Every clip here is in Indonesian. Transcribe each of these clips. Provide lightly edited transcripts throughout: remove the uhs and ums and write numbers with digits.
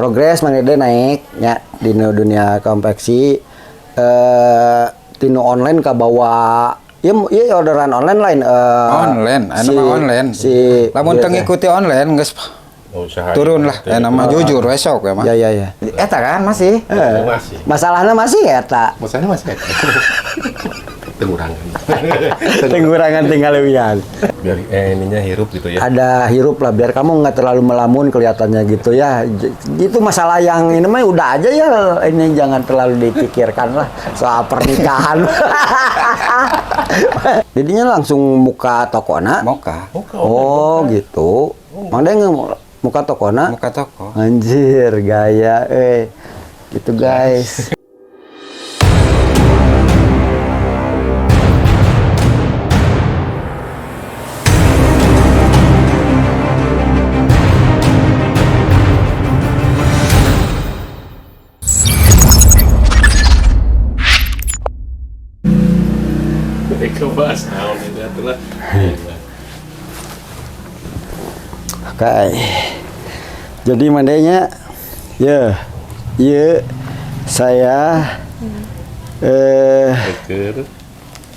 progres Mang Dede naik nya di dunia konveksi tinu online ka bawa ya orderan online lain online online lamun teu ngikuti online geus turun lah nama jujur besok ya mah ya eta kan masih masalahnya masih eta Tengurangan tinggal lewian. Biar ininya hirup gitu ya. Ada hirup lah biar kamu nggak terlalu melamun kelihatannya gitu ya. Itu masalah yang ini mah udah aja ya, ini jangan terlalu dipikirkan lah soal pernikahan. Jadinya langsung buka tokona. Moka. Oh gitu. Mang Dede muka tokona. Muka toko. Anjir gaya gitu guys. Oke. Jadi mandainya ya saya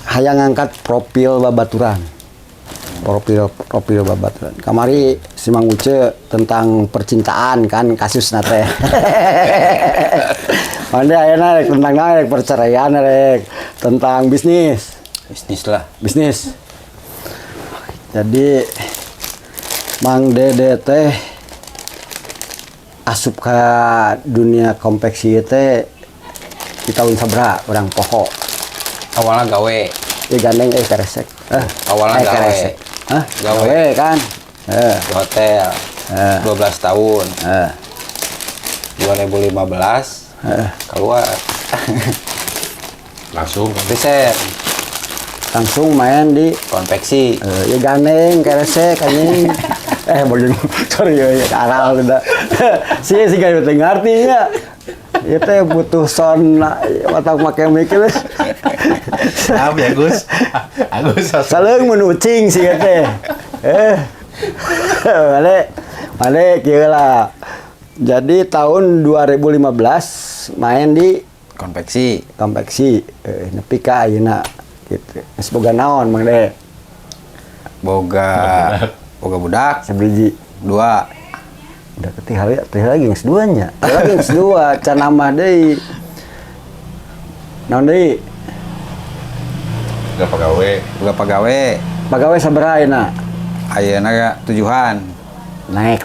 hayang ngangkat profil babaturan. Profil babaturan. Kamari si Mang Uce tentang percintaan kan kasus nate. Mandai ayeuna rek tentang rek perceraian rek tentang bisnis lah. Jadi Mang Dede teh asup ke dunia konveksi teh di tahun sabra orang poho. Awalnya gawe. Ya gandeng keresek. Awalnya gawe. Gawe kan. Di hotel. 12 tahun. 2015 keluar. Langsung riset. Langsung main di konveksi. Ya gandeng keresek anjing. Sorry ya aral udah. Si gak ngerti ya. Ya teh butuh son watak make mikir. Siap ya Gus. Agus Saleung menucing sih teh. Balik kieu lah. Jadi tahun 2015 main di konveksi. Nepi ka ayeuna gitu. Geus boga naon Mang Dede? Boga budak sabiji 2. Udah teh lagi geus 2 nya. Lagi geus 2 can nambah deui. Naon deui? Gak pagawe. Pagawe sabaraha ayeuna? Ayeuna 7-an. Naik.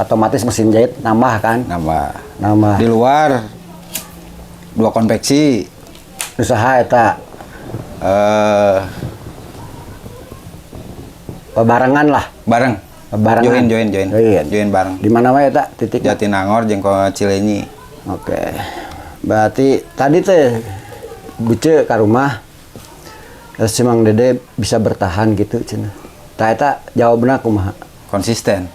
Otomatis mesin jahit nambah kan? Nambah. Di luar 2 konveksi. Usaha eta. Barengan lah. Bareng. Join bareng. Di mana wae eta titik? Jatinangor jeung Cileunyi. Oke. Berarti tadi teh buce ka rumah si Mang Dede bisa bertahan gitu cenah. Tah eta jawabna kumaha? Konsisten.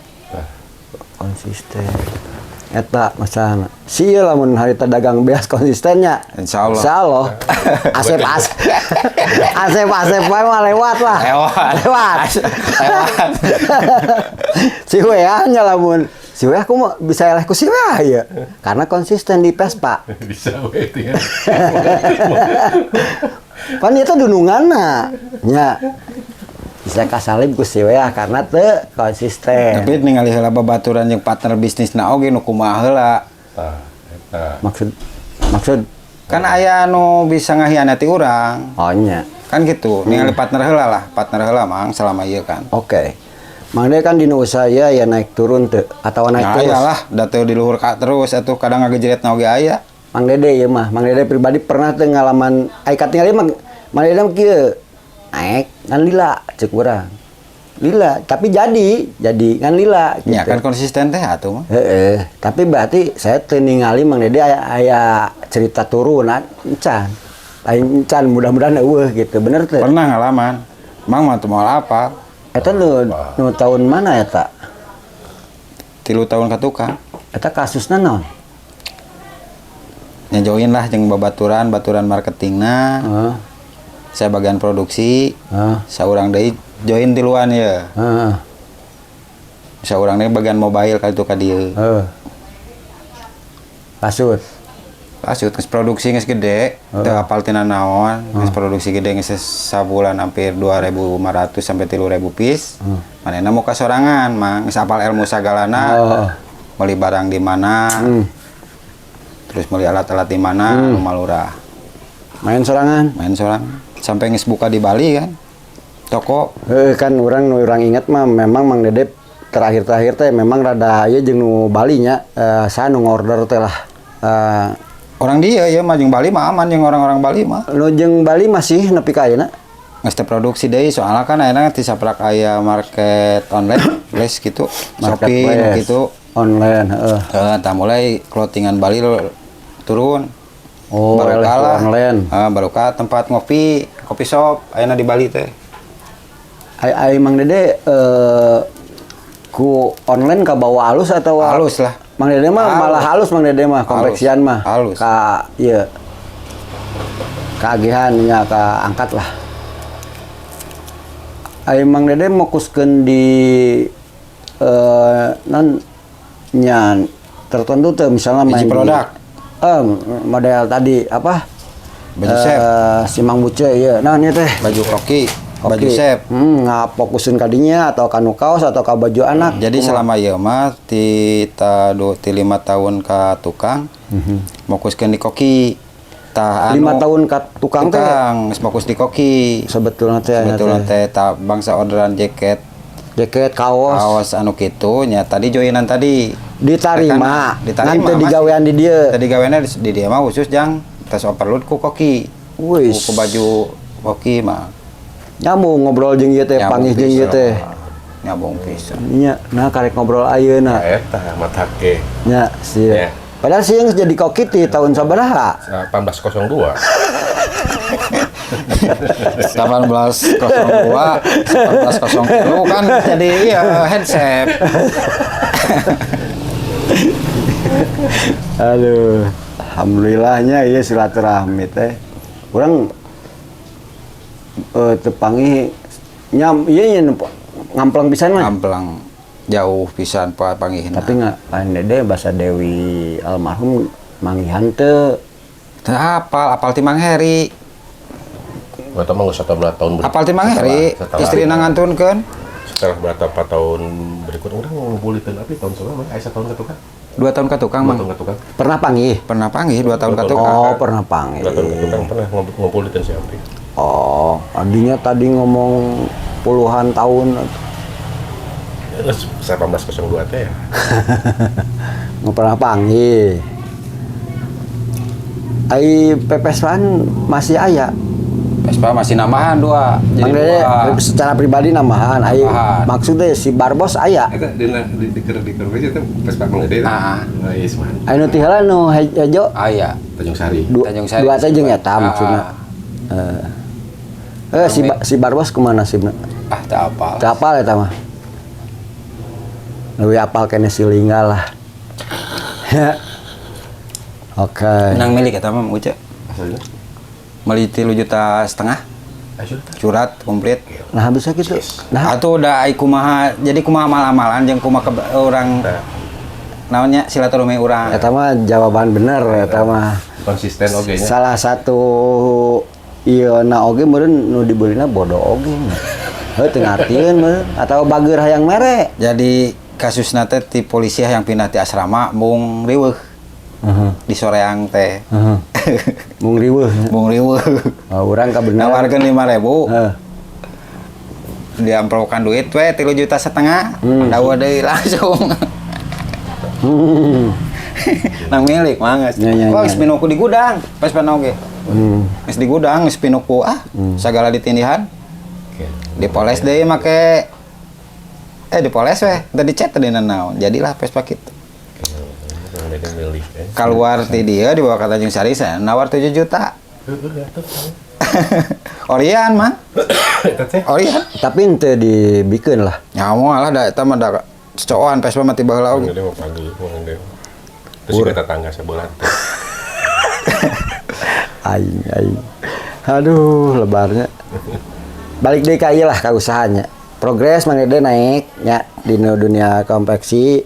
Eta masalahna. Sia lamun harita dagang beas konsistennya. Insyaallah. Asep wae mah lewat lah. Lewat. Si wea nya lamun si wea aku mah bisa eleh ku si wea ya. Karena konsisten di Vespa. Bisa we teh. Pan eta dununganna nya. Bisa kasalib ku si wea karena teu konsisten. Tapi ningali heula babaturan jeung partner bisnisna oge nu kumaha heula. Maksud kan aya nu bisa ngahianati urang. Oh nya. Kan gitu. Ningali partner heula Mang selama ieu kan. Oke. Mang Dede kan dina usaha ya naik turun teu atawa naik terus. Ayalah, da teu di luhur ka terus atuh kadang ngagejretna oge aya. Mang Dede ieu mah, Mang Dede pribadi pernah teu ngalaman aya katingali Mang Dede mah kieu. Naik kan lila ceuk urang. Lila, tapi jadi kan lila gitu. Ya kan konsisten teh atuh mah. Tapi berarti saya teu ningali Mang Dede aya cerita turunan encan. Lain encan mudah-mudahan eueuh gitu. Bener teu? Pernah ngalaman. Mang mah teu moal apa. Eta nu tahun mana eta? 3 tahun ka tukang. Eta kasusna naon? Nyajoin lah jeung baturan marketingna. Saya bagian produksi. Saurang deui join tiluan ya. Bisa orangnya bagian mobile kali itu ka dieu. Pasut. Pasut geus produksi geus gede, teu apal tina naon, geus produksi gede geus sabulan hampir 2.500 sampai 3.000 piece. Manehna mau kasorangan, mah geus apal ilmu sagalana. Beli barang di mana. Terus beli alat-alat di mana, rumah lurah. Main sorangan. Main sorangan. Sampai geus buka di Bali kan. Toko. Kan orang ingat mah memang Mang Dede terakhir teh memang rada ieu jeung nu Bali nya saya nu ngorder teh lah. Orang dia ya mah jeung Bali mah aman jeung orang-orang Bali mah. Nu jeung Bali masih nepi ka ayeuna. Geus teu produksi deui soalnya kan ayeuna ti saprak aya market online les gitu, Shopee gitu. Online, tah mulai clothingan Bali turun. Baru kalah online. Baru ka tempat ngopi, kopi shop ayeuna di Bali teh. Ai Mang Dede ku online ka bawa halus atau halus lah. Mang Dede mah malah halus Mang Dede mah konveksian mah. Halus. Ka ieu. Kagihan nya ka angkat lah. Ai Mang Dede fokuskeun di non nya tertentu tuh misalnya main produk. Model tadi apa? Baju chef. Si Mang Buce ieu. Nah ieu teh baju koki. Baju chef. Ngafokusin kadinya atau kanu kaos atau ka baju anak. Jadi selama ieu mah ti 5 tahun ka tukang. Fokuskeun di koki. Tah 5 tahun ka tukang teh. Geus fokus di koki. Sebetulna teh tah bangsa orderan jaket, kaos anu kitu nya tadi joinan tadi ditarima nanti digawean di dieu. Tadi gaweanna di dieu mah khusus jang tes overload ku koki. Ku baju koki mah. Nyambung ngobrol jeung ieu teh, panggih jeung ieu teh. Nyambung pisan. Nya, nah karek ngobrol ayeuna. Eta matake. Nya, sieun. Ya. Padahal sieun jadi koki ti tahun sabaraha? 1802. 1802, 1803 kan jadi headset. Aduh, alhamdulillahnya ieu silaturahmi teh. Urang tepangi nyam ieu ngamplang pisan mah. Ngamplang jauh pisan panggihna. Tapi Mang Dede bahasa Dewi almarhum manggihan teu. Teu apal ti Mang Heri. Eta mah geus 17 tahun berikut. Apal ti Mang Heri, istrina ngantunkeun. Setelah berapa tahun berikut urang ngumpulikeun api tahun sabaraha? Aya 1 tahun ka tukang. 2 tahun ka tukang, Mang. 2 tahun ka tukang. Pernah panggih? Pernah panggih 2 tahun ka tukang. Oh, pernah panggih. 2 tahun ka tukang pernah ngumpulikeun si api. Oh, adinya tadi ngomong puluhan tahun. 1802 teh ya. Nggak pernah panggil. Ai pepespan masih aya. Vespa masih nambahan 2. Mang Dede secara pribadi nambahan. Ai maksudnya si Barbos aya. Eta di kerja itu Vespa Mang Dede. Iya sih. Ai nu ti heula nu hejo aya. Tanjung Sari. Dua teh jeung eta maksudna. Si Barbos kemana sih? Teu apal. Teu apal eta mah. Lebih apal kene si Lingga lah. Oke. Nang milik eta mah Uce. Asalna? Meuli 3,5 juta. Curat komplit. Nah bisa gitu. Nah, atuh udah ai kumaha, jadi kumaha mal-amalan jeung kumaha urang naonnya silaturahmi urang. Eta mah jawaban bener eta mah. Konsisten oge nya. Salah satu ieu na oge meureun nu dibeulina bodoh oge. Heuh teu ngartieun meureun atau bageur hayang mere. Jadi kasusna teh ti polisi yang pindah ti asrama mung riweuh. Di soreang teh. Mung riweuh. Mung riweuh. Urang ka bener. Nawarkeun 5.000. Diamplokan duit we 3,5 juta. Dawa deui langsung. Nang milik mangga. Wah, geus pinuku di gudang, pas panoge. Geus di gudang, geus pinuku sagala ditindihan. Dipoles deui make dipoles we, teu dicet teh dina naon. Jadilah Vespa kitu. Keluar ti dia dibawa ke Tanjung Sari nawar 7 juta. Orian mah. Orian. Tapi ente dibikeun lah. Nyawa lah da eta mah da cocokan Vespa mah ti baheula oge. Gede mah panggil terus kita tangga sebulan. Aing. Aduh, lebarnya. Balik deui ka ieu lah ka usahanya. progres Mang Dede naik nya di dunia konveksi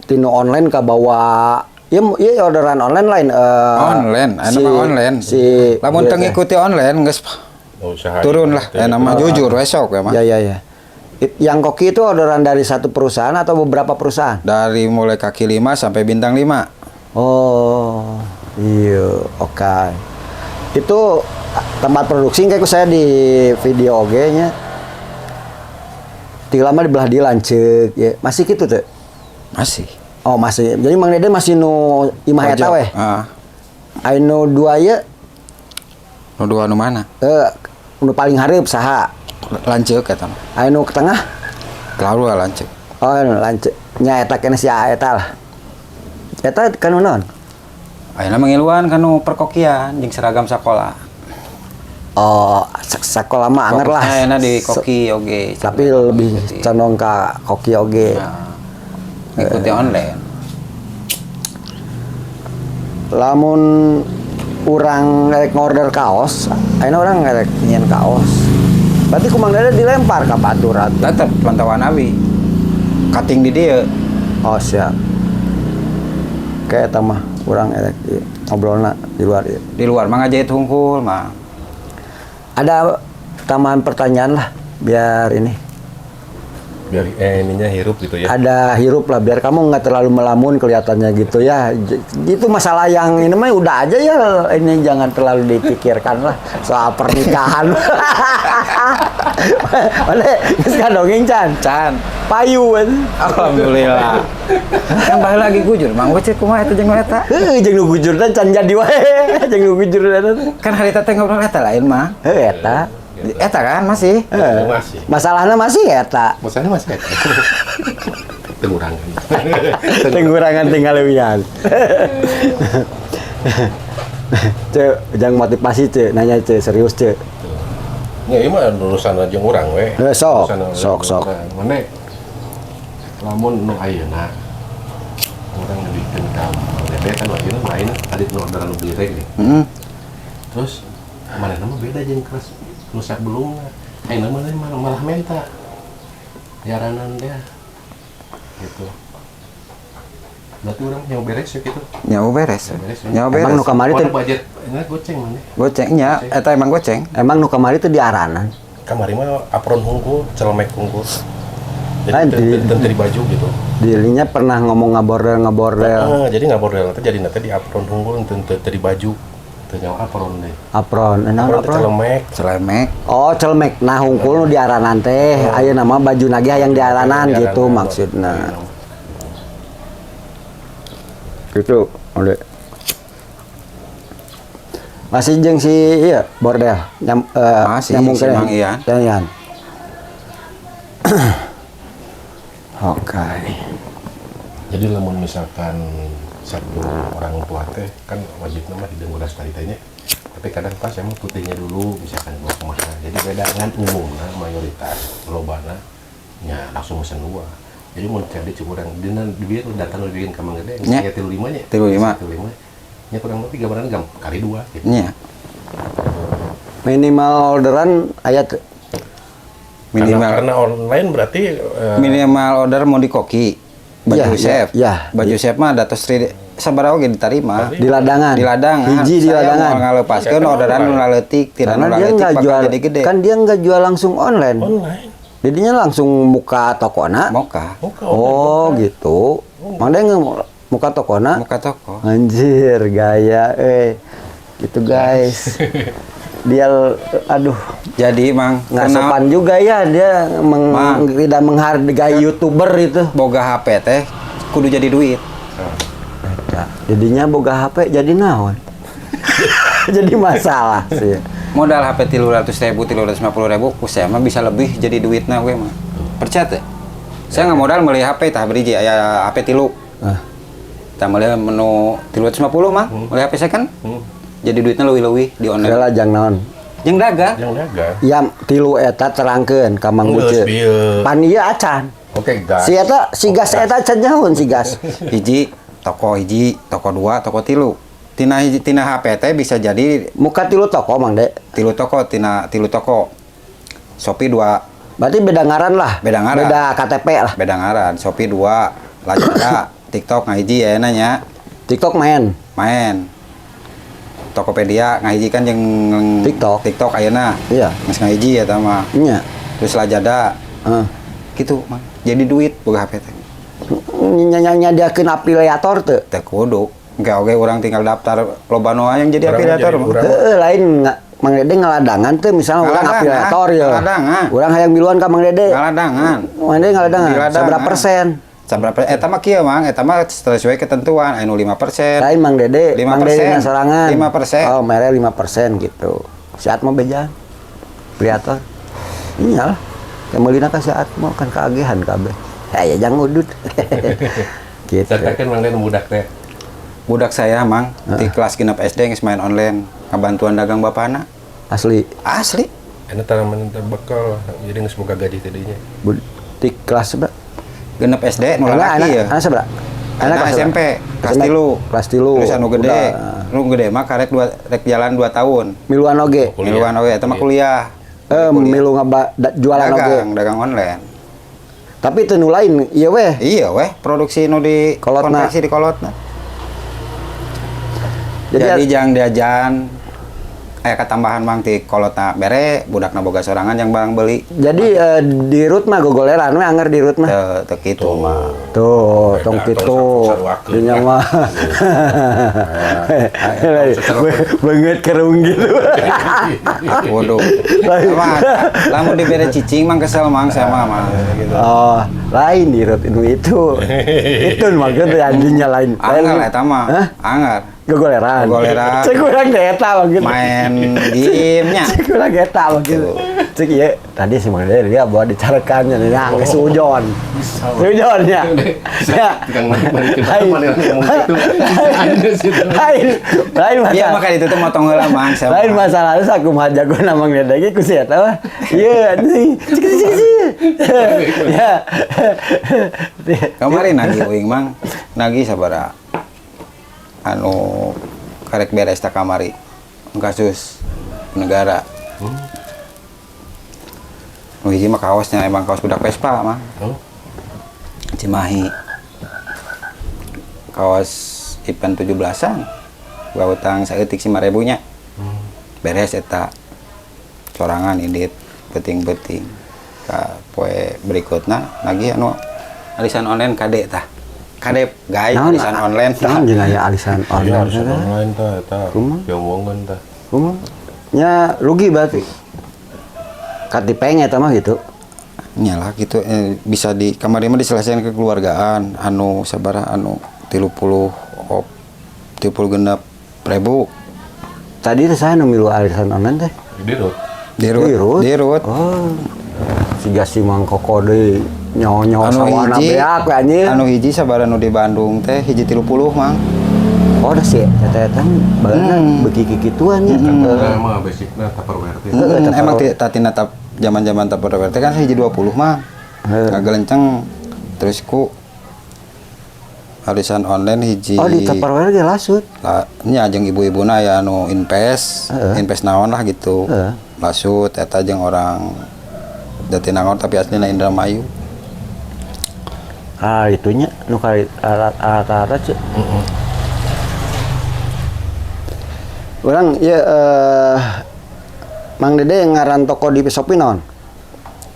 tinu online ka bawa ya orderan online lain Online, anu mah online. Lamun teu ngikuti online geus Usaha turun lah. Nama jujur besok ya mah. ya. Yang koki itu orderan dari satu perusahaan atau beberapa perusahaan? Dari mulai kaki 5 sampai bintang 5. Oh, iya, oke. Itu tempat produksi kayak saya di video nya. Tiga lama dibelah di lancek, ya. Masih gitu tuh? Masih. Oh, masih. Jadi Mang Dede masih nu imah eta weh. Heeh. Anu dua ya, Nu dua nu mana? nu paling hareup saha? Lanceuk eta mah. Anu ke tengah? Lalu lanceuk. Oh, anu lancek. Nya eta kena si eta lah. Eta kan naon? Ayeuna mangiluan kanu perkokian jeung seragam sakola. Oh, sakola mah anger lah. Ayeuna di koki oge. Tapi lebih condong ka koki oge. Nah, ngikuti online. Lamun urang ngerek ngorder kaos, ayeuna urang ngerek nyen kaos. Berarti ku Mang Dede dilempar ka baturan. Tetep pantauan abi. Cutting di dieu. Oh, siap. Kayak eta mah urang ngerek ngobrolna di luar ieu. Di luar mah ngajait hungkul mah. Ada tambahan pertanyaan lah biar ini. Biar ininya hirup gitu ya. Ada hirup lah biar kamu nggak terlalu melamun kelihatannya gitu ya. Itu masalah yang ini mah udah aja ya, ini jangan terlalu dipikirkan lah soal pernikahan. Mana geus dongeng Can payu kan. Alhamdulillah. Kan bae lagi gujur, Mang Ucit kumaha eta jeung eta? Jeung nu gujur teh can jadi wae. Jeung nu gujur eta. Kan harita teh ngobrol eta lain mah. Eta. Eta kan masih. Masih. Masalahnya masih eta. Masalahnya masih ada. Pengurangan. Pengurangan tinggal lewian. Cek, jangan motivasi cek, nanya cek, serius cek. Ya ini mah urusan aja orang we. Sok. Mana? Lamun nu ayeuna orang lebihkeun ka Dede kan ayeuna main tadi nu orderan nu beli nih. Terus mana nama beda jeung kelas nu sabelumna. Ayeuna mah malah menta. Yaranan dia. Gitu. Berarti orang nyawa beres ya gitu. Nyawa beres. Nyawa beres. Emang nu kamari teh budget ini goceng mana? Gocengnya eta emang goceng. Emang nu kamari teh di aranan. Kamari mah apron hungkul, celemek hungkul. Nanti Jadi baju gitu. Dirinya pernah ngomong ngabordel. Jadi ngabordel nanti jadi nanti di apron hungkul tadi baju. Teu nyawa apron deh. Apron, Apron teh celemek. Celemek. Oh, celemek. Nah, hungkul nu di aranan teh. Aya nama baju nage yang di aranan Di gitu aranan. maksudna. Gitu, oleh. Masih jeung si iya bordel. Masih, nyambung si ke Mang Ian. Ian. Oke. Jadi lamun misalkan satu orang tua teh kan wajib nama hideung uras tadi tanya. Tapi kadang pas emang putihnya dulu misalkan gua kumaha. Jadi beda dengan umumna mayoritas lobana nya langsung mesen dua. Jadi mau cari curang dina dieu data nu bikin ka Mang Dede Nya. aya 35 nya. 35. Nya kurang lebih gambaran kali 2 gitu. Nya. Minimal orderan aya teu? Karena online berarti Minimal order mau di koki. Baju Iya, chef. iya. Baju chef mah datos sabaraha oge diterima. Di ladangan. Di ladangan. Hiji di Saya ladangan. mau ngalepaskeun orderan nu laletik, tidak Karena nu dia laletik nggak bakal jual, jadi gede. kan dia nggak jual langsung online. online. Jadinya langsung muka tokona. Moka. Oh gitu. Mang Dede muka tokona. Muka toko. Anjir gaya, gitu guys. Dia, aduh, Jadi Mang, nggak kenal sopan juga ya dia Mang. tidak menghargai YouTuber itu. boga HP teh kudu jadi duit. Jadinya boga HP jadi naon. Jadi masalah sih. Modal HP 300.000, 350.000, saya mah bisa lebih jadi duitna we mah. Percaya teh? Saya nggak modal beli HP tah beri aya HP 3. Ah. Tah meuli menu 350 mah, beli HP second. Jadi duitnya leuwih-leuwih di online. Adalah jang naon. Jeung dagang. Yang dagang. Ya tilu eta terangkeun ka Mang Uce. Pan ieu acan. Oke, gas. Si eta si gas eta acan nyahoun si gas. Hiji, toko 2, toko 3. Tina HP teh bisa jadi Muka tilu toko Mang De. 3 toko, tina 3 toko. Shopee 2 Berarti beda ngaran lah. Beda ngaran. Beda KTP lah. Beda ngaran. Shopee 2, Lazada, TikTok ngahiji ya nanya. TikTok main. Tokopedia ngahiji kan yang TikTok ayeuna. Iya. Geus ngahiji ya tah mah. Iya. Terus Lazada. Gitu mah. Jadi duit boga HP teh. Nyadiakeun afiliator teu. Teu kudu. Engke oge urang tinggal daftar loba nu yang jadi Urang afiliator jadi mah. urang. Lain Mang Dede ngaladangan tuh misalnya urang Ngaladangan, afiliator ya. ngaladangan. Urang hayang miluan ka Mang Dede. Ngaladangan. Mang Dede ngaladangan. Seberapa persen? Saberapa eta mah kieu Mang, eta mah sesuai ketentuan anu 5%. Lain Mang Dede, 5%. Mang Dede na sorangan. 5%. Oh, mere 5% gitu. Saat mau bejaan. Afiliator. Iyalah. Kemelina ka saat mau kan kaagehan kabeh. Ya jang udut. Gitu. Saya Mang Dede budak teh. Budak saya Mang di kelas genep SD geus main online, ngabantuan dagang bapana. Asli. Asli. Ini tanaman bekal, jadi nggak semoga gaji tadinya. Di kelas berapa? Genep SD nu lalaki ya. Anak seberapa? Anak SMP, kelas 3. Kelas 3. Terus anu gede. Nu gede mah karek rek jalan 2 tahun. Miluan oge. Miluan oge eta mah kuliah. Milu jualan oge. Dagang online. Tapi itu nu lain, iya weh. Iya weh, produksi nu di Kolotna. konveksi di kolotna. Jadi Jadi jangan diajan ketambahan mang ti kolotna bere budakna boga sorangan yang barang beli. Jadi di root mah gogoleran we anger di root mah. Teu kitu mah. Tuh, tong Beda, kitu. tong sarwakeun, Dinya kan? mah. Banget kerung gitu. Waduh. Lamun dibere cicing mang kesel mang sama mah gitu. Oh, lain di root itu. Itu maksudnya anjingnya lain. Anggar eta mah. Anggar. Gogoleran. Gogoleran. Cek urang ge eta mah gitu. Main gamenya. Cek urang ge eta mah gitu. Cek ieu tadi si Mang Dede dia bawa dicarekannya nih geus sujon. Sujon ya. Ya. Tukang balik mana ngomong gitu. Lain Iya masalah. maka itu tuh motong heula mang sama. Lain masalah itu aku mah jago na Mang Dede ge ku si eta mah. Ieu anjing. Ya. Kemarin nagih uing mang. Nagih sabaraha? Anu karek beres ta kamari. Kasus negara. Nu hiji mah kaosnya emang kaos budak Vespa mah. Cimahi. Kaos event 17-an. Gua utang saeutik 5.000 nya. Beres eta. Corangan edit penting-penting. Ka poe berikutna lagi anu alisan online kade tah. Kade guys alisan online tah. Naon jeung aya alisan Iya, online. harus online tah, eta. Kumaha? Diomongan tah. Kumaha? Nya rugi berarti. Katipeng eta mah gitu. Nyalah gitu bisa di kamari mah diselesaikan kekeluargaan anu sabaraha anu 30 genep ribu. Tadi teh saya nu milu alisan online teh. Di root. Dirut. Oh. Siga si Mang Koko deui nyawa-nyawa sawana beak we anjing. Anu hiji sabaraha nu di Bandung teh hiji 30 mang. Oh da si eta baheula beuki kikituan nya. Nah, mah basicna Tupperware teh. Emang tatina zaman-zaman Tupperware teh kan hiji 20 mah. Ngagelenceng terus ku arisan online hiji. Oh di Tupperware ge lasut. Nya jeung ibu-ibuna ya anu invest naon lah gitu. Lasut eta jeung orang Jatinangor tapi aslinya Indramayu. Itunya nu kali alat-alat sih. Orang ya Mang Dede ngaran toko di Shopee naon?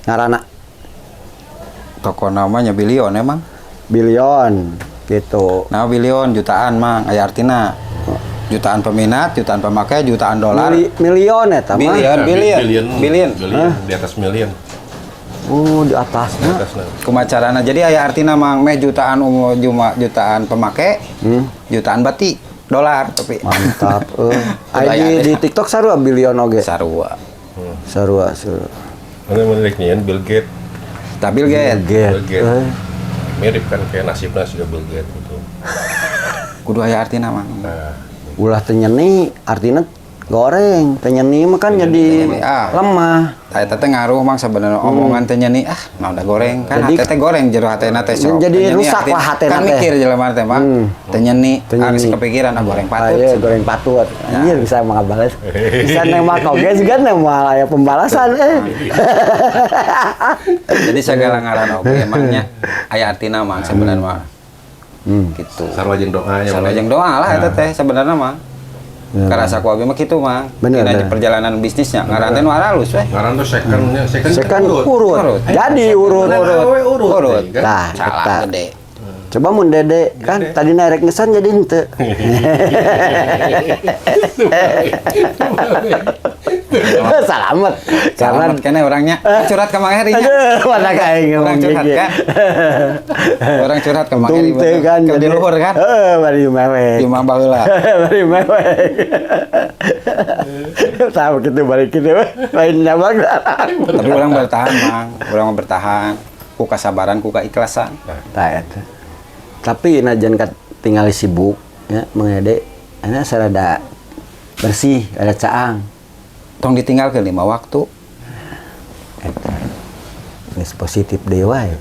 Ngaranna Toko namanya Billion emang. Billion gitu. Nah Billion jutaan mang aya artina. Jutaan peminat, jutaan pemakai, jutaan dolar. Milion eta mah. Billion. Di atas million. Di atasnya. Di atasna. Kumacarana jadi aya artina mang meh jutaan jutaan pemakai, jutaan bati dolar tapi Mantap. Di TikTok sarua Billion oge. sarua. Sarua. Mana menarik nyian Bill Gates. Tapi Bill Gates. Mirip kan kayak nasibnya sudah Bill Gates gitu. kudu aya artina mang. Nah, Ulah teu nyeni artina goreng, teh nyeni mah kan jadi nyeni, lemah. Eta teh ngaruh mang sebenarnya omongan teh nyeni nah udah goreng kan Jadi- hate teh goreng jero hatena teh sok. Jadi Teh nyeni rusak hati- lah hatena kan teh. mikir jelema teh mang teh nyeni Teh nyeni. kepikiran goreng patut. Iya, goreng patut. Anjir bisa mengabales. Bisa nembak oge juga nembak aya pembalasan Jadi segala ngaran oke emangnya aya artina mang sebenarnya mah. Gitu. Sarwajeng doanya. Salajeng doa lah eta teh sebenarnya mah. Karasa ku abi mah kitu mang. Bener, Dina di bener. perjalanan bisnisnya ngaran teh nu halus weh. Ngaran tuh secondnya, Sekan urut. Urut. Jadi urut. Urut. Nah, Salah eta. gede. Coba mun Dede kan tadi narek ngesan jadi henteu. Salamet. Karena Selamat kene orangnya curhat ke Mang Heri nya. aduh mana kayak Orang ngomong curhat gigi. kan. Orang curhat ke Mang Untung Heri. teh kan Ke di luhur kan. bari mewek. Di Mang Baheula. Bari mewek. Tahu gitu balik gitu lain nyabang. Tapi orang bertahan, Mang. Orang mau bertahan. Ku kasabaran, ku keikhlasan. Tah eta. Tapi najan tinggal sibuk ya mengede ana sarada bersih ada caang. Tong ditinggal ke 5 waktu. Eta. Geus positif dewa ya.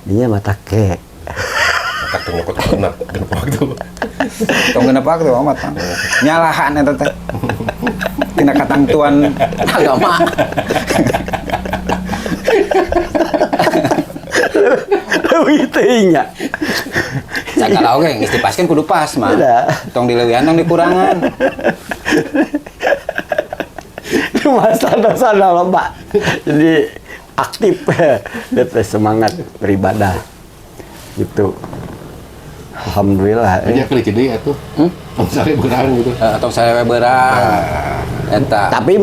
Dinya mata ke. Tak nyokot genap waktu. Tong genep waktu amat, Mang. Nyalahan eta teh. Tina katangtuan agama. Leuwih teuing nya. Sagala oge geus dipaskeun kudu pas, Mang. Beda. Tong dileuwihan tong dikurangan. Cuma sana loba. Jadi aktif. Dia teh semangat beribadah. Gitu. Alhamdulillah. Aja kali jadi atuh. Sare berang gitu. Tong sarewe beurang. Eta. Tapi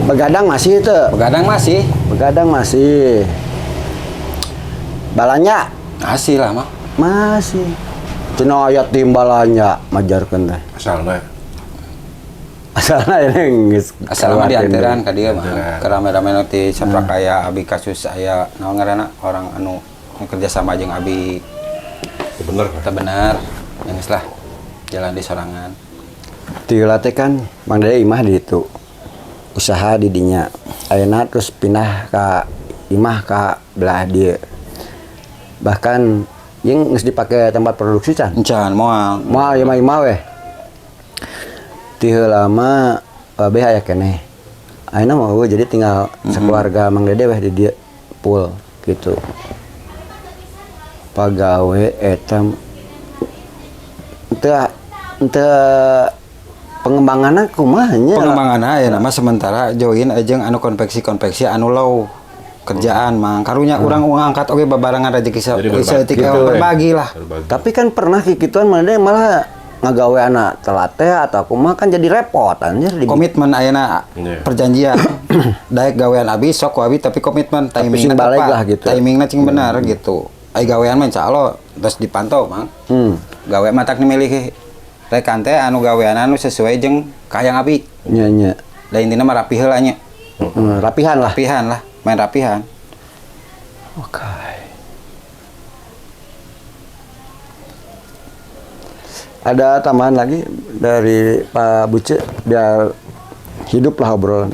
begadang masih itu. Begadang masih. Begadang masih. Balanya Masih lah, Mang. masih. Cenah aya timbalanya majarkeun teh. Asalna. Asalna ini geus Asal mah kaluarkeun dianteran deui. ka dieu mah. Kerame-rame ti Saprakaya abi kasus aya naon ngaranna orang anu kerja sama jeung abi Bener kan? teu bener. Geus lah jalan di sorangan. Tiula teh kan Mang Dede imah di itu. Usaha di dinya. Ayeuna terus pindah ka imah ka belah dieu. Bahkan yang geus dipake tempat produksi can. Encan moal. Moal ieu mah imah weh. Ti heula mah babe aya keneh. Ayeuna mah eueuh jadi tinggal sekeluarga Mang Dede weh di dieu full gitu. Pagawe eta teu pengembanganna kumaha nya? Pengembangan ayeuna mah sementara join jeung anu konveksi-konveksi anu low kerjaan mang karunya urang ngangkat oge babarengan rezeki Jadi berbagi. saeutik Gitu, berbagi lah. Tapi kan pernah kikituan Mang Dede malah ngagawe anak telat teh atau kumaha kan jadi repot anjir di Komitmen ayeuna Iya. perjanjian daek gawean abi sok ku abi tapi komitmen timingna sing balik tepat. lah gitu. Timingna cing bener gitu. Ai gawean mah insyaallah terus dipantau mang. Gawe matak nimilih rekan teh anu gawean anu sesuai jeung kahayang abi. Nya nya. Da intina mah rapih heula nya. Rapihan lah. Rapihan lah, main rapihan. Oke. Ada tambahan lagi dari Pak Buce biar hidup lah obrolan.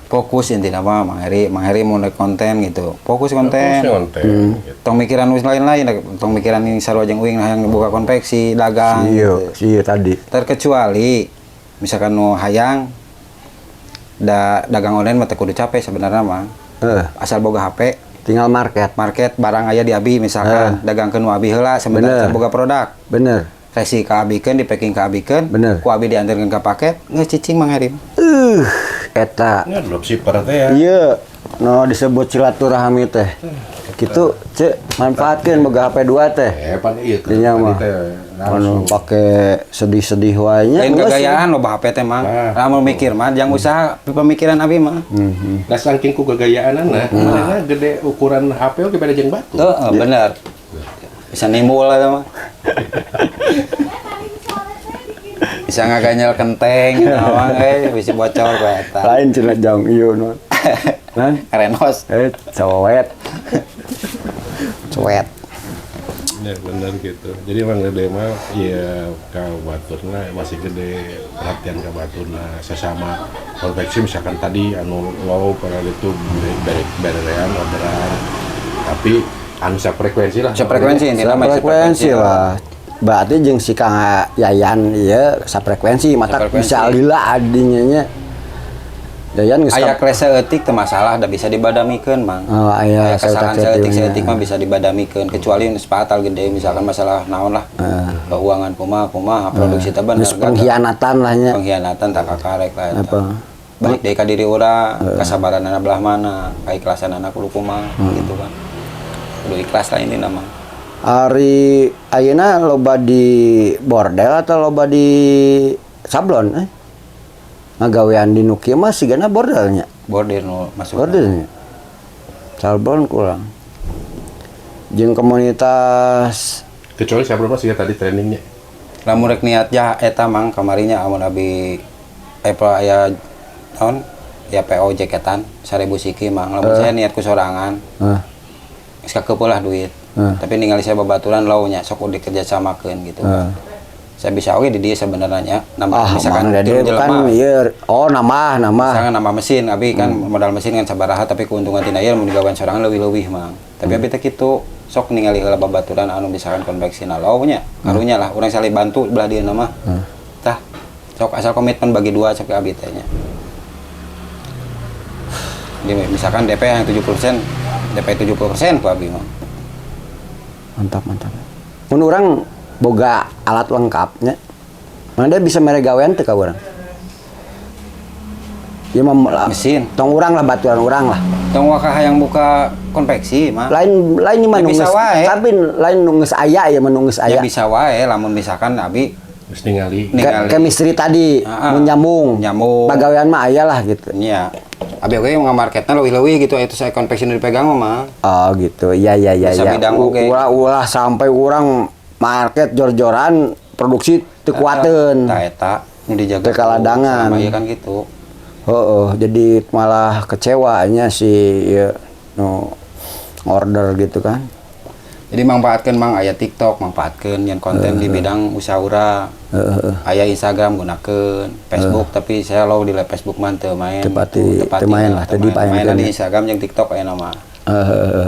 Fokus intinya mah Mang Heri mau naik konten gitu. Fokus konten. Konten. Tong mikiran wis lain-lain, tong mikiran ini sarua jeung uing yang buka konveksi, dagang. gitu. Iya tadi. Terkecuali misalkan nu hayang dagang online mah teu kudu capek sebenarnya mah. Asal boga HP, Tinggal market. market barang aya di abi misalkan dagangkeun nu abi heula sebenarnya Bener. boga produk. Bener. Resi ka abikeun, di packing ka abikeun, Bener. ku abi diantarkeun ka paket, geus cicing Mang Heri. Eta. Ini dropshipper teh ya. Iya. No disebut silaturahmi teh. Gitu, cek manfaatkeun boga HP 2 teh. Pan iya kan. Dinya mah. Anu pake sedih-sedih wae nya. Lain gagayaan loba HP teh mah. Lamun mikir mah jangan usaha pemikiran abi mah. Nah saking ku gagayaanana, mana gede ukuran HP oge beda jeung batu. Tuh, bener. Bisa nimbul eta mah. Bisa ngaganyel kenteng gitu mah bisa bocor ku eta. Lain cenah jang ieu nu. Nah, Renos. cowet. Cuet. Ya benar gitu. Jadi emang gede mah ya ka baturna masih gede perhatian ka baturna sesama konveksi misalkan tadi anu low pada itu berean orderan. Tapi anu frekuensi lah. Sefrekuensi intinya mah Frekuensi lah. Berarti jeung si Kang Yayan ieu safrekuensi mata Safrekuensi. bisa lila adinya nya. Yayan geus Aya klase etik teu masalah, da bisa dibadamikeun, Mang. Oh, aya Kesalahan seetik seetik mah bisa dibadamikeun kecuali geus fatal gede misalkan masalah naon lah. Keuangan kumaha produksi teh bener. geus pengkhianatan lah nya. Pengkhianatan tak kakarek lah eta. Apa? Balik deui ka diri urang, kasabaranana belah mana, kaikhlasanana kudu kumaha gitu kan. Kudu ikhlas lah intina mah. Ari ayeuna loba di bordel atau loba di sablon ngagawean di nu kieu mah sigana bordelnya. Border nu masuk. Bordelnya. Sablon kurang. Jeung komunitas Kecuali saya belum sih tadi trainingnya. Lamun rek niat ya eta Mang kamarinya amun abi aya tahun ya PO jaketan 1000 siki Mang. Lamun saya niat ku sorangan. Geus kakeupeul lah duit. Tapi ningali saya babaturan launya sok udah kerja samakeun gitu. Saya bisa oke di dia sebenarnya nambah misalkan dia kan ieu nambah misalkan nambah mesin abi kan modal mesin kan sabaraha tapi keuntungan tina ieu mun digawean sorangan leuwih-leuwih Mang. Tapi abi teh kitu sok ningali heula babaturan anu misalkan konveksina launya karunya lah urang salih bantu belah dieuna mah. Tah sok asal komitmen bagi dua sok abi teh nya. Misalkan DP yang 70%, DP 70% ku abi mah. Mantap. Mun urang boga alat lengkapnya. Mana dia bisa mere gawean teu ka urang? Ya mah Mesin. Tong urang lah baturan urang lah. Tong wakah yang buka konveksi mah. Lain di mana bisa wae. Tapi lain nu geus aya ya mun geus Ya aya. bisa wae lamun misalkan abi Terus ningali. Chemistry tadi mun nyambung. Pagawean mah aya lah gitu. Iya. Abi oge ngamarketna leuwih-leuwih gitu itu saya konveksi nu dipegang mah. Oh gitu. Iya. Bisa bidang oge. Ulah sampai urang market jor-joran produksi teu kuateun. Tah eta nu dijaga teu kaladangan. Sama ieu kan gitu. Jadi malah kecewanya si ieu nu order gitu kan. Jadi manfaatkeun Mang aya TikTok, manfaatkeun yen konten di bidang usaha urang. Aya Instagram gunakeun, Facebook tapi saya lo di Facebook mah teu main. Teu main lah, teu dipaenkeun. Main di Instagram jeung TikTok aya nama.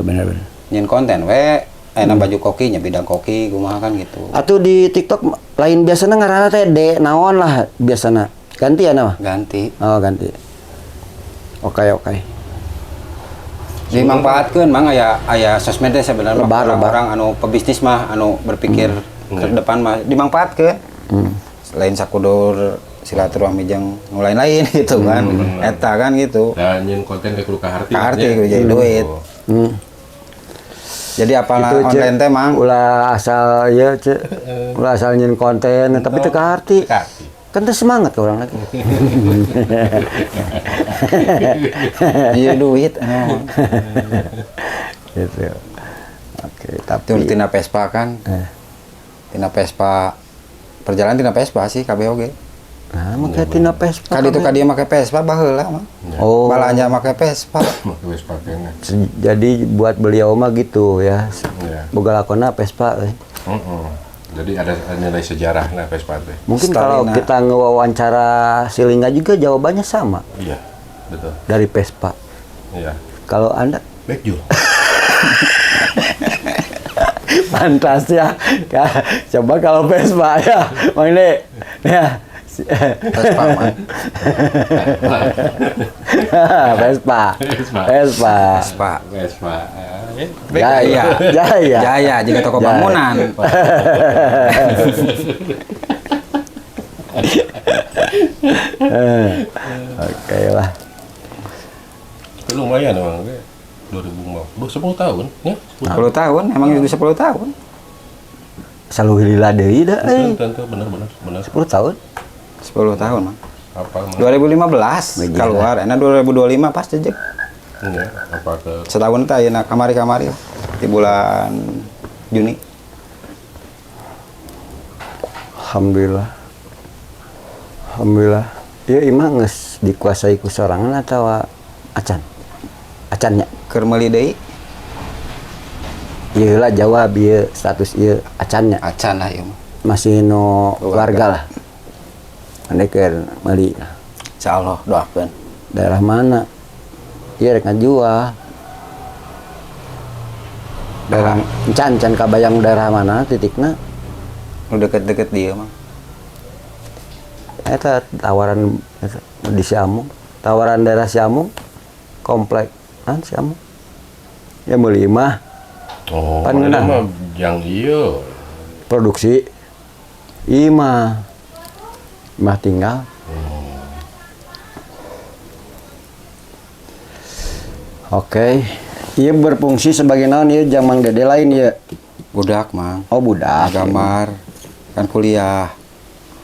Bener. Nyen konten we aya baju koki nya bidang koki kumaha kan gitu. Atuh di TikTok lain biasana ngaranna teh D naon lah biasana. Ganti ya nama? Ganti. Oh, ganti. Oke. Dimanfaatkeun Mang aya sosmed teh sebenarnya orang anu pebisnis mah anu berpikir ke depan mah dimanfaatkeun. Selain sakudur silaturahmi jeung nu lain-lain gitu kan. Eta kan gitu. Dan nyen konten kudu ka harti. Ka harti kudu jadi duit. Jadi apalah online teh Mang? Ulah asal ieu ulah asal nyin konten tapi teu ka harti. Kan teh semangat ke orang lagi. Iya duit Gitu. Oke, tapi tina Vespa kan. Tina Vespa perjalanan tina Vespa sih KBOG. Nah, make tina Vespa. Kali itu dia make Vespa baheula mah. Oh. Balanja make Vespa. Make Vespa kena. Jadi buat beliau mah gitu ya. Boga lakona Vespa euy. Jadi ada nilai sejarah nah Vespa teh. Mungkin kalau kita ngewawancara si Lingga juga jawabannya sama. Iya, betul. Dari Vespa. Iya. Kalau Anda Bejul. pantas ya. Coba kalau Vespa ya, Mang De. Ya. Vespa mah. Vespa. Jaya juga toko bangunan. Oke lah. Itu lumayan emang 10 tahun ya. 10 tahun emang itu 10 tahun. Selalu lila deui da Tentu benar. 10 tahun. 10 tahun Mang. Apa 2015 keluar, enak 2025 pas jejak. Iya, apa ke Setahun teh ayeuna kamari di bulan Juni. Alhamdulillah. Ieu imah geus dikuasai ku sorangan atau acan? Acannya Keur meuli deui. ieu lah jawab ieu status ieu acannya. Acan lah ieu mah. Masih no keluarga lah. Ande keur meuli. Insyaallah doakeun. Daerah mana? Ieu rek ngajual. Daerah can kabayang daerah mana titikna? Nu deket-deket dia mah. Eta tawaran eta, di Siamung. Tawaran daerah Siamung komplek Siamung. Ya meuli mah Oh, Pan mana ngeunah. mah yang iya. produksi imah tinggal. Oke, ieu berfungsi sebagai naon ieu jang Mang Dede lain ieu. Budak mang. Oh budak. Gambar kan kuliah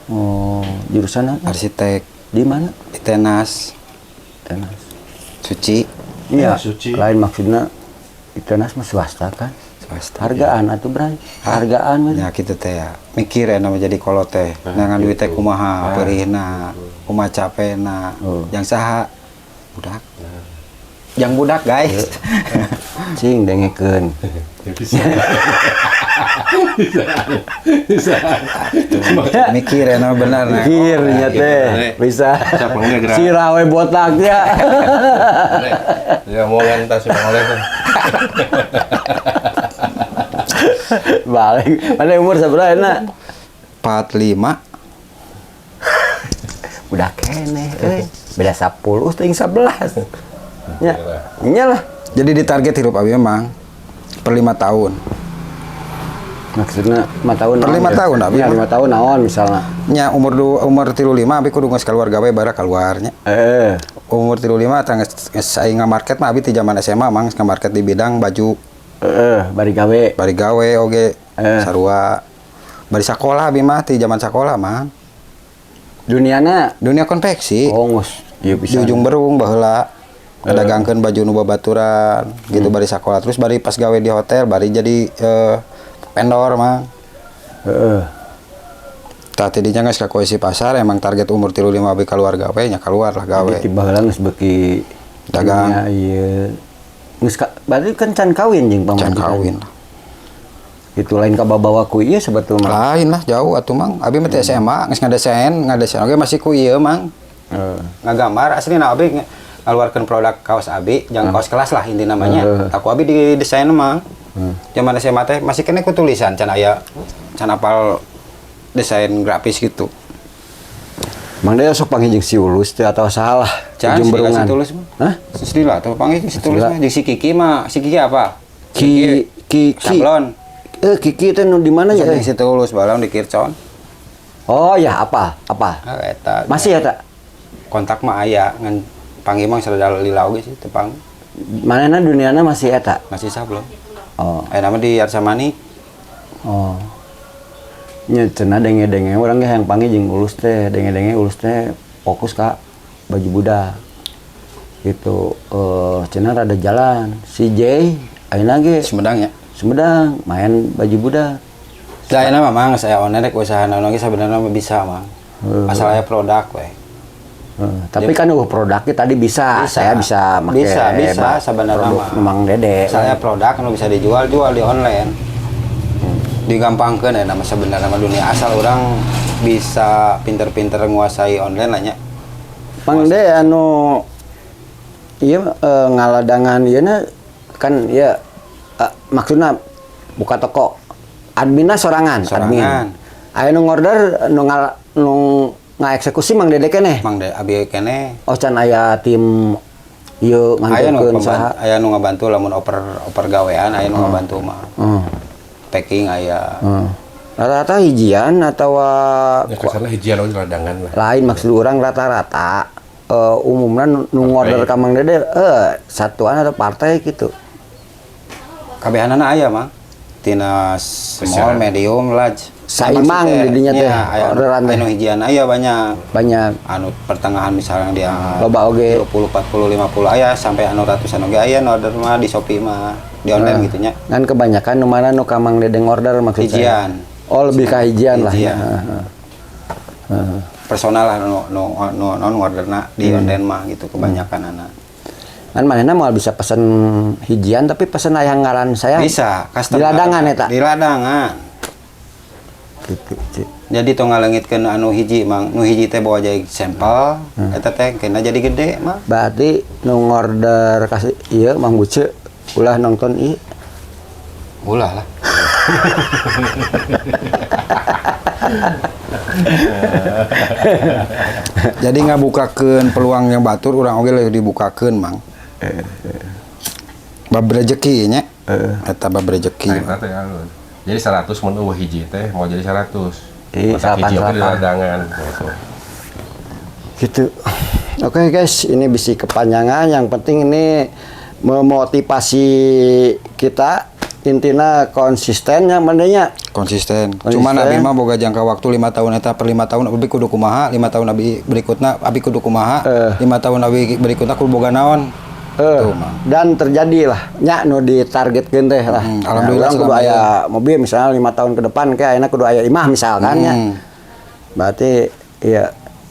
Oh, jurusan apa? arsitek Di mana? di Tenas Tenas. Suci Iya, Suci. lain maksudnya di Tenas mah swasta kan. swasta. Hargaan atuh Bray. Hargaan mah. Ya gitu teh ya. Mikir ya nama jadi kolot teh. Nangan duit teh kumaha perihna, kumaha capena. Yang saha budak. Yang budak guys. Cing dengekeun. Bisa. Bisa. Mikir ya nama benar nah. Mikirnya teh bisa. Siapa ngegerak? Si rawe botaknya. Ya mau ngantas oleh tuh. Balik. Mana umur sabaraha na? 45 Udah kene beda 10 teuing 11. Nya. Nya lah. jadi di target hidup abi memang per 5 tahun. Maksudnya 5 tahun. Per 5 tahun, abi. Ya 5 tahun naon misalnya. Nya umur 35 abi kudu geus keluar gawe bara keluarnya. Umur 35 tang geus aing ngamarket mah abi ti zaman SMA mang ngamarket di bidang baju Bari gawe. bari gawe oge sarua bari sakola abi mah ti zaman sakola mah Duniana dunia konveksi ongus. Ieu di bisa. ujung berung baheula ngadagangkeun baju nu babaturan gitu bari sakola terus bari pas gawe di hotel bari jadi vendor mah Heeh. tah tidinya geus ka koisi pasar emang target umur 35 abi keluar gawe nya keluar lah gawe Jadi baheula geus beuki Dagang. dunia ieu. Geus berarti kan can kawin jeung can pamajikan. kawin lah. Itu lain kababawa ku ieu sebetulna. Lain lah jauh atuh mang abi mah teh SMA geus ngadesain oge masih ku ieu mang ngagambar asli na abi ngaluarkeun produk kaos abi jangan kaos kelas lah inti namanya aku abi di desain mah zaman SMA teh masih kena ku tulisan can aya can apal desain grafis gitu Mang Dede sok panggil jeung si Ulus teh atau salah? can Ujung si berungan. tulus mah Hah? asli lah tuh panggil si tulus Asli lah. mah jeung si Kiki mah si Kiki apa Kiki. sablon Kiki teh nu di mana ya? jeung si tulus balon di Kircon Oh ya apa? eta Masih ya tak? kontak mah aya ngan panggil mah sadaya lila oge sih tepang Manehna duniana masih eta? masih sablon Oh. nama di Arsamani Oh. Nya cenah denge-denge urang ge hayang panggil jeung Ulus teh, denge-denge Ulus teh fokus ka baju budak. Gitu. Cenah rada jalan. Si J ayeuna ge Sumedang ya Sumedang main baju budak. da enak memang saya online rek usaha naon ge sebenarnya mah bisa mang asal aya produk we Tapi kan produknya tadi bisa. Saya bisa make bisa sebenarnya produk mah Mang Dede. saya produk anu bisa dijual di online digampangkeun ya nama sebenarnya mah dunia asal orang bisa pinter-pinter nguasai online lah nya Mang Dede anu ieu ngaladangan ieuna kan ya maksudna buka toko adminna sorangan. Admin. Aya nu ngorder nu ngaeksekusi Mang Dede keneh. Mang Dede abi kene Oh can aya tim ieu aya nu nganterkeun saha. aya nu ngabantu lamun oper gawean aya nu ngabantu mah packing aya Rata-rata hijian atau Ya kasarnya hijian oge ladangan lah. lain maksud orang rata-rata umumnya nu ngorder ka Mang Dede satuan atau partai gitu. kabehanana aya mah tina small medium large Saimang didinya teh orderan teh anu hijian aya banyak anu pertengahan misalnya dia loba oge 20 40 50 aya sampai anu ratusan oge aya nu order mah di Shopee mah di online gitu nya kan kebanyakan nu mana nu ka Mang Dede ngorder maksud saya. hijian Oh lebih ka hijian lah. Hijian. personal lah nu orderna di online mah gitu kebanyakan anak Kan manehna mau bisa pesen hijian tapi pesen aya ngaran saya. Bisa, Di custom. ladangan eta. Di ladangan. Gitu, Ci. Jadi tong ngalengitkeun anu hiji mang, nu hiji teh bawa jadi sampel, eta teh kena jadi gede mah. Berarti nu ngorder kasih ieu Mang Buce ulah nonton ieu. Ulah lah. Jadi ngabukakeun peluang yang batur urang oge leuwih dibukakeun mang. Bab rezeki nya. Eta bab rezeki. Nah, eta teh anu. Jadi 100 mun eueuh hiji teh mau jadi 100. Masak hiji oge di 88. ladangan gitu. Gitu. Oke guys, ini bisi kepanjangan. Yang penting ini memotivasi kita. Intinya konsistennya mandanya. Konsisten. Cuma abi mah boga jangka waktu 5 tahun eta per 5 tahun abi kudu kumaha, 5 tahun abi berikutna abi kudu kumaha, 5 tahun abi berikutna kudu boga naon. Tuh, Mang. Dan terjadilah nya nu ditargetkeun teh lah. Alhamdulillah kudu aya mobil misalnya 5 tahun ke depan kayak ayeuna kudu aya imah misalkan nya. Berarti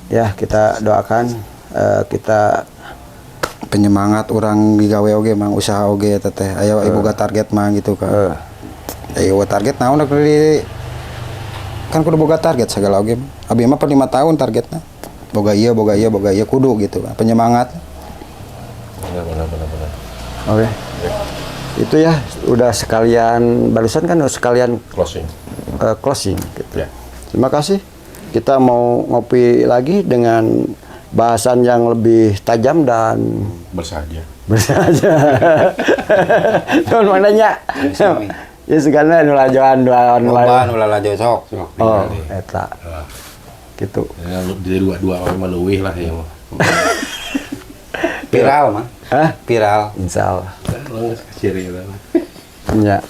ya kita doakan kita penyemangat orang digawe oge mang usaha oge eta teh aya boga target mang gitu kan. Aya target naon kan kudu boga target segala oge. Abi mah per 5 tahun targetna. Boga ieu kudu gitu kan. Penyemangat. Benar. Oke. Itu ya udah sekalian barusan kan udah sekalian closing gitu. Ya. Terima kasih. Kita mau ngopi lagi dengan bahasan yang lebih tajam dan bersahaja. Tuh mananya. Ya segala nu lajoan dua Loba nu lalajo sok. Oh, eta. Gitu. Ya di dua mah leuwih lah ya mah. Viral mah. Hah? Viral. Insyaallah. Langsung ciri eta. Ya.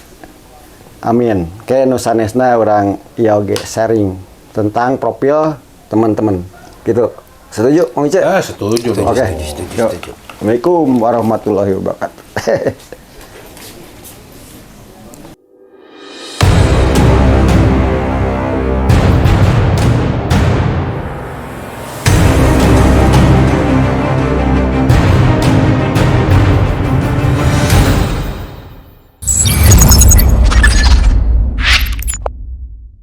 Amin. Kayak nu sanesna urang ieu oge sharing tentang profil teman-teman. Gitu. Setuju, Mang Ice? Setuju. Oke. Assalamualaikum warahmatullahi wabarakatuh.